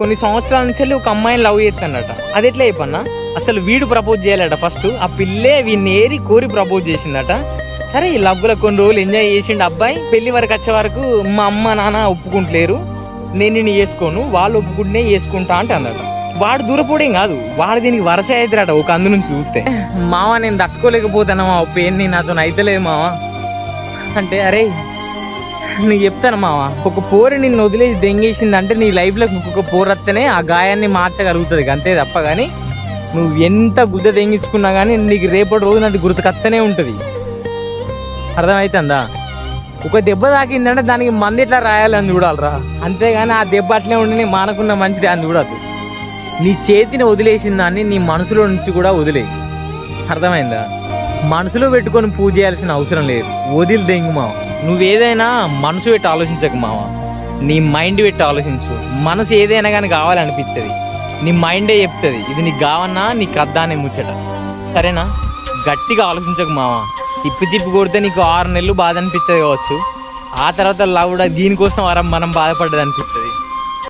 కొన్ని సంవత్సరాల నుంచి ఒక అమ్మాయిని లవ్ చేస్తాడట. అది ఎట్లా చెప్పన్నా, అసలు వీడు ప్రపోజ్ చేయాలట. ఫస్ట్ ఆ పిల్లే వీడిని ఏరి కోరి ప్రపోజ్ చేసిందట. సరే ఈ లవ్లో కొన్ని రోజులు ఎంజాయ్ చేసిండు అబ్బాయి. పెళ్లి వరకు వచ్చే వరకు మా అమ్మ నాన్న ఒప్పుకుంటలేరు, నేను నిన్ను చేసుకోను, వాళ్ళు ఒప్పుకుంటే చేసుకుంటా అంటే అందట. వాడు దూరపోవడం కాదు, వాడు దీనికి వరస అవుతారట ఒక అందు నుంచి చూస్తే. మావ నేను తట్టుకోలేకపోతాను మా పెయిన్, నాతో అయితలేదు మావ అంటే, అరే నీకు చెప్తాను మావ, ఒక పోరు నిన్ను వదిలేసి దెంగేసింది అంటే నీ లైఫ్లో ఇంకొక పోరు వస్తేనే ఆ గాయాన్ని మార్చగలుగుతుంది అంతే తప్ప. కానీ నువ్వు ఎంత గుద్ద దెంగించుకున్నా కానీ నీకు రేపటి రోజు నాకు గుర్తుకత్తనే ఉంటుంది. అర్థమవుతుందా? ఒక దెబ్బ తాకిందంటే దానికి మంది ఇట్లా రాయాలని చూడాలరా, అంతేగాని ఆ దెబ్బ అట్లే ఉండి నీ మానకున్న మంచిది అని చూడద్దు. నీ చేతిని వదిలేసిన దాన్ని నీ మనసులో నుంచి కూడా వదిలేయి. అర్థమైందా? మనసులో పెట్టుకొని పూజ చేయాల్సిన అవసరం లేదు, వదిలి దెంగు మావ. నువ్వేదైనా మనసు పెట్టి ఆలోచించకు మావ, నీ మైండ్ పెట్టి ఆలోచించు. మనసు ఏదైనా కానీ కావాలనిపిస్తుంది, నీ మైండే చెప్తుంది ఇది నీకు కావన్నా నీకు అద్దా అనే ముచ్చట. సరేనా? గట్టిగా ఆలోచించకు మావ. తిప్పి కొడితే నీకు 6 నెలలు బాధ అనిపిస్తుంది కావచ్చు, ఆ తర్వాత లవ్ దీనికోసం మనం బాధపడ్డది అనిపిస్తుంది.